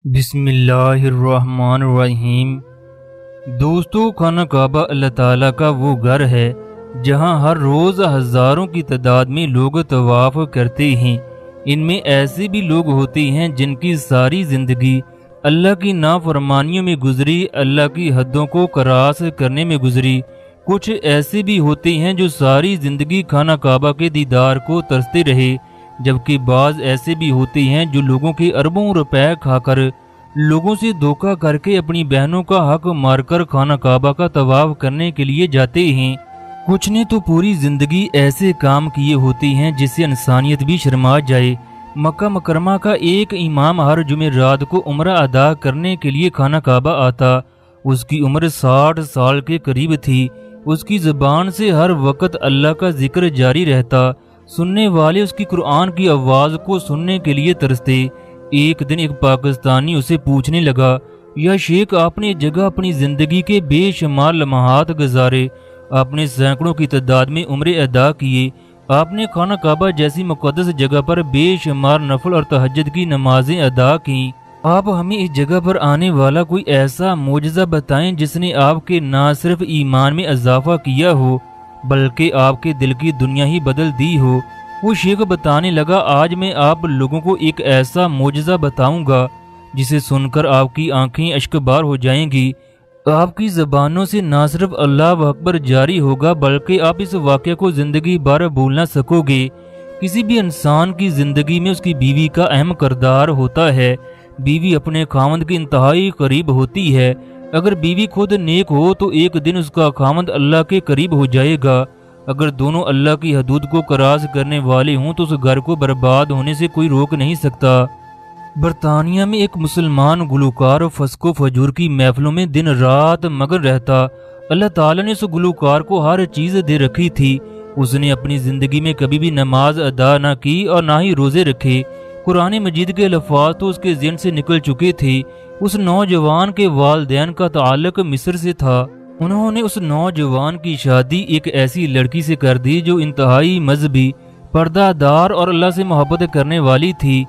بسم اللہ الرحمن الرحیم۔ دوستو، خانہ کعبہ اللہ تعالیٰ کا وہ گھر ہے جہاں ہر روز ہزاروں کی تعداد میں لوگ طواف کرتے ہیں۔ ان میں ایسے بھی لوگ ہوتے ہیں جن کی ساری زندگی اللہ کی نافرمانیوں میں گزری، اللہ کی حدوں کو کراس کرنے میں گزری۔ کچھ ایسے بھی ہوتے ہیں جو ساری زندگی خانہ کعبہ کے دیدار کو ترستے رہے، جبکہ بعض ایسے بھی ہوتے ہیں جو لوگوں کے اربوں روپے کھا کر، لوگوں سے دھوکہ کر کے اپنی بہنوں کا حق مار کر خانہ کعبہ کا طواف کرنے کے لیے جاتے ہیں۔ کچھ نے تو پوری زندگی ایسے کام کیے ہوتے ہیں جس سے انسانیت بھی شرما جائے۔ مکہ مکرمہ کا ایک امام ہر جمعرات کو عمرہ ادا کرنے کے لیے خانہ کعبہ آتا۔ اس کی عمر 60 سال کے قریب تھی۔ اس کی زبان سے ہر وقت اللہ کا ذکر جاری رہتا۔ سننے والے اس کی قرآن کی آواز کو سننے کے لیے ترستے۔ ایک دن ایک پاکستانی اسے پوچھنے لگا، یا شیخ، آپ نے جگہ اپنی زندگی کے بے شمار لمحات گزارے، آپ نے سینکڑوں کی تعداد میں عمرے ادا کیے، آپ نے خانہ کعبہ جیسی مقدس جگہ پر بے شمار نفل اور تہجد کی نمازیں ادا کیں، آپ ہمیں اس جگہ پر آنے والا کوئی ایسا معجزہ بتائیں جس نے آپ کے نہ صرف ایمان میں اضافہ کیا ہو بلکہ آپ کے دل کی دنیا ہی بدل دی ہو۔ وہ شیخ بتانے لگا، آج میں آپ لوگوں کو ایک ایسا معجزہ بتاؤں گا جسے سن کر آپ کی آنکھیں اشکبار ہو جائیں گی۔ آپ کی زبانوں سے نہ صرف اللہ اکبر جاری ہوگا بلکہ آپ اس واقعہ کو زندگی بھر بھول نہ سکو گے۔ کسی بھی انسان کی زندگی میں اس کی بیوی کا اہم کردار ہوتا ہے۔ بیوی اپنے خاوند کے انتہائی قریب ہوتی ہے۔ اگر بیوی خود نیک ہو تو ایک دن اس کا خاوند اللہ کے قریب ہو جائے گا۔ اگر دونوں اللہ کی حدود کو کراس کرنے والے ہوں تو اس گھر کو برباد ہونے سے کوئی روک نہیں سکتا۔ برطانیہ میں ایک مسلمان گلوکار فسق و فجور کی محفلوں میں دن رات مگن رہتا۔ اللہ تعالیٰ نے اس گلوکار کو ہر چیز دے رکھی تھی۔ اس نے اپنی زندگی میں کبھی بھی نماز ادا نہ کی اور نہ ہی روزے رکھے۔ قرآن مجید کے الفاظ تو اس کے ذہن سے نکل چکے تھے۔ اس نوجوان کے والدین کا تعلق مصر سے تھا۔ انہوں نے اس نوجوان کی شادی ایک ایسی لڑکی سے کر دی جو انتہائی مذہبی، پردہ دار اور اللہ سے محبت کرنے والی تھی۔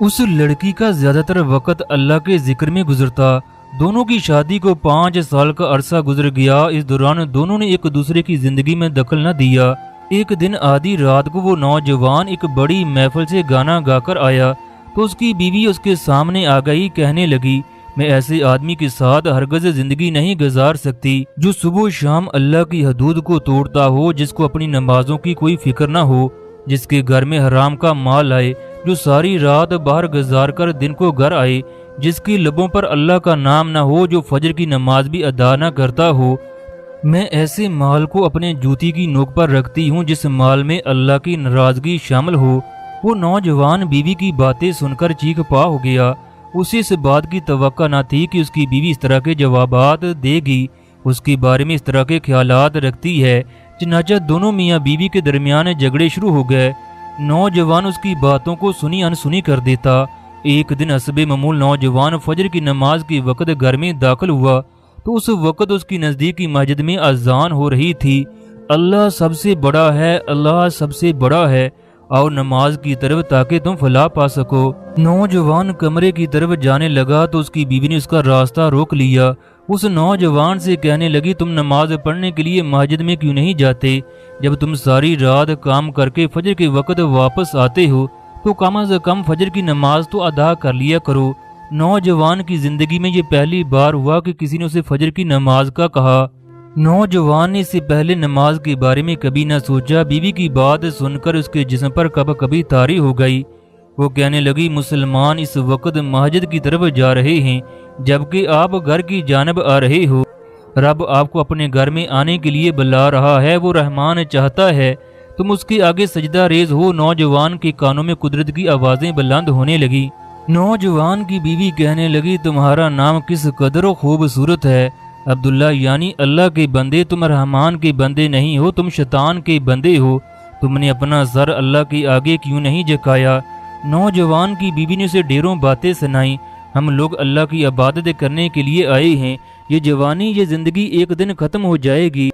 اس لڑکی کا زیادہ تر وقت اللہ کے ذکر میں گزرتا۔ دونوں کی شادی کو 5 سال کا عرصہ گزر گیا۔ اس دوران دونوں نے ایک دوسرے کی زندگی میں دخل نہ دیا۔ ایک دن آدھی رات کو وہ نوجوان ایک بڑی محفل سے گانا گا کر آیا تو اس کی بیوی اس کے سامنے آ گئی، کہنے لگی، میں ایسے آدمی کے ساتھ ہرگز زندگی نہیں گزار سکتی جو صبح و شام اللہ کی حدود کو توڑتا ہو، جس کو اپنی نمازوں کی کوئی فکر نہ ہو، جس کے گھر میں حرام کا مال آئے، جو ساری رات باہر گزار کر دن کو گھر آئے، جس کی لبوں پر اللہ کا نام نہ ہو، جو فجر کی نماز بھی ادا نہ کرتا ہو۔ میں ایسے مال کو اپنے جوتی کی نوک پر رکھتی ہوں جس مال میں اللہ کی ناراضگی شامل ہو۔ وہ نوجوان بیوی کی باتیں سن کر چیخ پا ہو گیا۔ اسے اس بات کی توقع نہ تھی کہ اس کی بیوی اس طرح کے جوابات دے گی، اس کے بارے میں اس طرح کے خیالات رکھتی ہے۔ چنانچہ دونوں میاں بیوی کے درمیان جھگڑے شروع ہو گئے۔ نوجوان اس کی باتوں کو سنی انسنی کر دیتا۔ ایک دن حسب معمول نوجوان فجر کی نماز کے وقت گھر میں داخل ہوا تو اس وقت اس کی نزدیکی مسجد میں اذان ہو رہی تھی، اللہ سب سے بڑا ہے، اللہ سب سے بڑا ہے، آؤ نماز کی طرف تاکہ تم فلاح پا سکو۔ نوجوان کمرے کی طرف جانے لگا تو اس کی بیوی نے اس کا راستہ روک لیا۔ اس نوجوان سے کہنے لگی، تم نماز پڑھنے کے لیے مسجد میں کیوں نہیں جاتے؟ جب تم ساری رات کام کر کے فجر کے وقت واپس آتے ہو تو کم از کم فجر کی نماز تو ادا کر لیا کرو۔ نوجوان کی زندگی میں یہ پہلی بار ہوا کہ کسی نے اسے فجر کی نماز کا کہا۔ نوجوان نے اس سے پہلے نماز کے بارے میں کبھی نہ سوچا۔ بیوی کی بات سن کر اس کے جسم پر کبھی طاری ہو گئی۔ وہ کہنے لگی، مسلمان اس وقت مسجد کی طرف جا رہے ہیں جبکہ آپ گھر کی جانب آ رہے ہو۔ رب آپ کو اپنے گھر میں آنے کے لیے بلا رہا ہے، وہ رحمان چاہتا ہے تم اس کے آگے سجدہ ریز ہو۔ نوجوان کے کانوں میں قدرت کی آوازیں بلند ہونے لگی۔ نوجوان کی بیوی کہنے لگی، تمہارا نام کس قدر خوبصورت ہے عبداللہ، یعنی اللہ کے بندے، تم رحمان کے بندے نہیں ہو، تم شیطان کے بندے ہو۔ تم نے اپنا سر اللہ کے آگے کیوں نہیں جھکایا؟ نوجوان کی بیوی نے اسے ڈھیروں باتیں سنائیں۔ ہم لوگ اللہ کی عبادت کرنے کے لیے آئے ہیں، یہ جوانی، یہ زندگی ایک دن ختم ہو جائے گی۔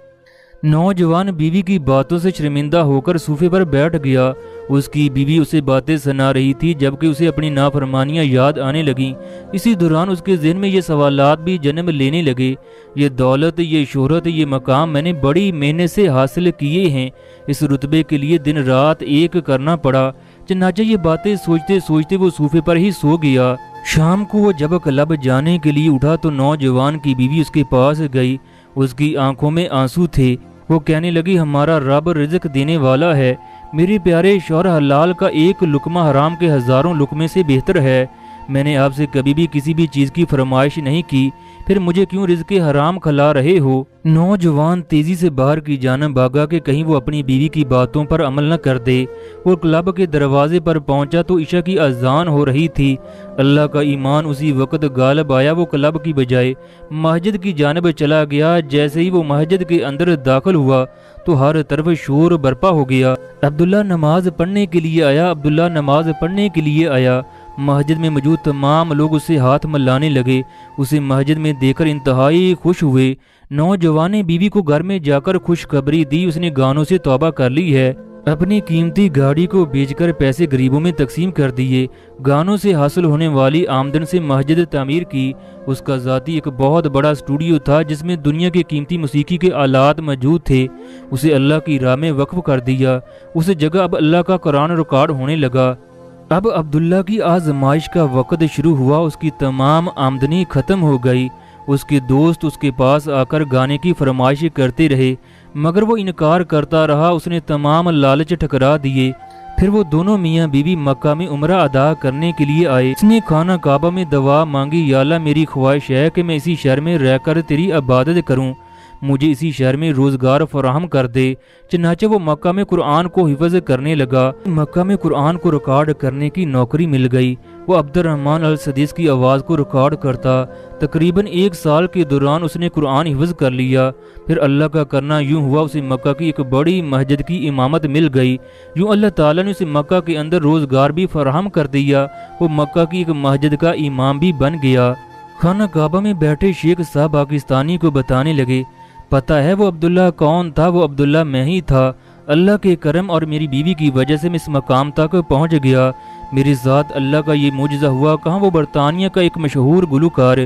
نوجوان بیوی کی باتوں سے شرمندہ ہو کر صوفے پر بیٹھ گیا۔ اس کی بیوی اسے باتیں سنا رہی تھی جبکہ اسے اپنی نافرمانیاں یاد آنے لگیں۔ اسی دوران اس کے ذہن میں یہ سوالات بھی جنم لینے لگے، یہ دولت، یہ شہرت، یہ مقام میں نے بڑی محنت سے حاصل کیے ہیں، اس رتبے کے لیے دن رات ایک کرنا پڑا۔ چنانچہ یہ باتیں سوچتے سوچتے وہ صوفے پر ہی سو گیا۔ شام کو وہ جب کلب جانے کے لیے اٹھا تو نوجوان کی بیوی اس کے پاس گئی۔ اس کی آنکھوں میں آنسو تھے۔ وہ کہنے لگی، ہمارا رب رزق دینے والا ہے، میرے پیارے شوہر، حلال کا ایک لقمہ حرام کے ہزاروں لقمے سے بہتر ہے۔ میں نے آپ سے کبھی بھی کسی بھی چیز کی فرمائش نہیں کی، پھر مجھے کیوں رزق حرام کھلا رہے ہو؟ نوجوان تیزی سے باہر کی جانب بھاگا کہ کہیں وہ اپنی بیوی کی باتوں پر عمل نہ کر دے۔ وہ کلب کے دروازے پر پہنچا تو عشاء کی اذان ہو رہی تھی۔ اللہ کا ایمان اسی وقت غالب آیا۔ وہ کلب کی بجائے مسجد کی جانب چلا گیا۔ جیسے ہی وہ مسجد کے اندر داخل ہوا تو ہر طرف شور برپا ہو گیا۔ عبداللہ نماز پڑھنے کے لیے آیا، عبداللہ نماز پڑھنے کے لیے آیا۔ مسجد میں موجود تمام لوگ اسے ہاتھ ملانے لگے۔ اسے مسجد میں دیکھ کر انتہائی خوش ہوئے۔ نوجوان نے بیوی کو گھر میں جا کر خوشخبری دی، اس نے گانوں سے توبہ کر لی ہے، اپنی قیمتی گاڑی کو بیچ کر پیسے غریبوں میں تقسیم کر دیے، گانوں سے حاصل ہونے والی آمدن سے مسجد تعمیر کی۔ اس کا ذاتی ایک بہت بڑا اسٹوڈیو تھا جس میں دنیا کے قیمتی موسیقی کے آلات موجود تھے، اسے اللہ کی راہ میں وقف کر دیا۔ اس جگہ اب اللہ کا قرآن ریکارڈ ہونے لگا۔ اب عبداللہ کی آزمائش کا وقت شروع ہوا، اس کی تمام آمدنی ختم ہو گئی۔ اس کے دوست اس کے پاس آ کر گانے کی فرمائش کرتے رہے مگر وہ انکار کرتا رہا۔ اس نے تمام لالچ ٹھکرا دیے۔ پھر وہ دونوں میاں بیوی مکہ میں عمرہ ادا کرنے کے لیے آئے۔ اس نے خانہ کعبہ میں دعا مانگی، یا اللہ میری خواہش ہے کہ میں اسی شہر میں رہ کر تیری عبادت کروں، مجھے اسی شہر میں روزگار فراہم کر دے۔ چنانچہ وہ مکہ میں قرآن کو حفظ کرنے لگا۔ مکہ میں قرآن کو ریکارڈ کرنے کی نوکری مل گئی۔ وہ عبد الرحمن السدیس کی آواز کو ریکارڈ کرتا۔ تقریباً 1 سال کے دوران اس نے قرآن حفظ کر لیا۔ پھر اللہ کا کرنا یوں ہوا، اسے مکہ کی ایک بڑی مسجد کی امامت مل گئی۔ یوں اللہ تعالیٰ نے اسے مکہ کے اندر روزگار بھی فراہم کر دیا۔ وہ مکہ کی ایک مسجد کا امام بھی بن گیا۔ خانہ کعبہ میں بیٹھے شیخ صاحب پاکستانی کو بتانے لگے، پتہ ہے وہ عبداللہ کون تھا؟ وہ عبداللہ میں ہی تھا۔ اللہ کے کرم اور میری بیوی کی وجہ سے میں اس مقام تک پہنچ گیا۔ میرے ذات اللہ کا یہ معجزہ ہوا۔ کہاں وہ برطانیہ کا ایک مشہور گلوکار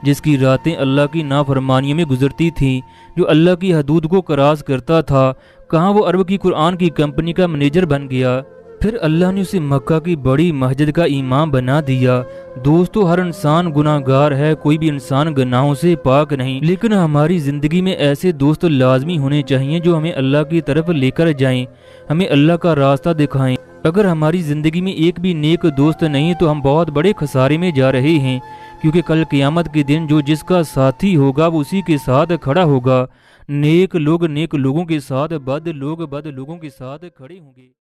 جس کی راتیں اللہ کی نافرمانیوں میں گزرتی تھیں، جو اللہ کی حدود کو کراس کرتا تھا، کہاں وہ عرب کی قرآن کی کمپنی کا منیجر بن گیا۔ پھر اللہ نے اسے مکہ کی بڑی مسجد کا امام بنا دیا۔ دوستو، ہر انسان گناہ گار ہے، کوئی بھی انسان گناہوں سے پاک نہیں، لیکن ہماری زندگی میں ایسے دوست لازمی ہونے چاہیے جو ہمیں اللہ کی طرف لے کر جائیں، ہمیں اللہ کا راستہ دکھائیں۔ اگر ہماری زندگی میں ایک بھی نیک دوست نہیں تو ہم بہت بڑے خسارے میں جا رہے ہیں، کیونکہ کل قیامت کے دن جو جس کا ساتھی ہوگا وہ اسی کے ساتھ کھڑا ہوگا۔ نیک لوگ نیک لوگوں کے ساتھ، بد لوگ بد لوگوں کے ساتھ کھڑے ہوں گے۔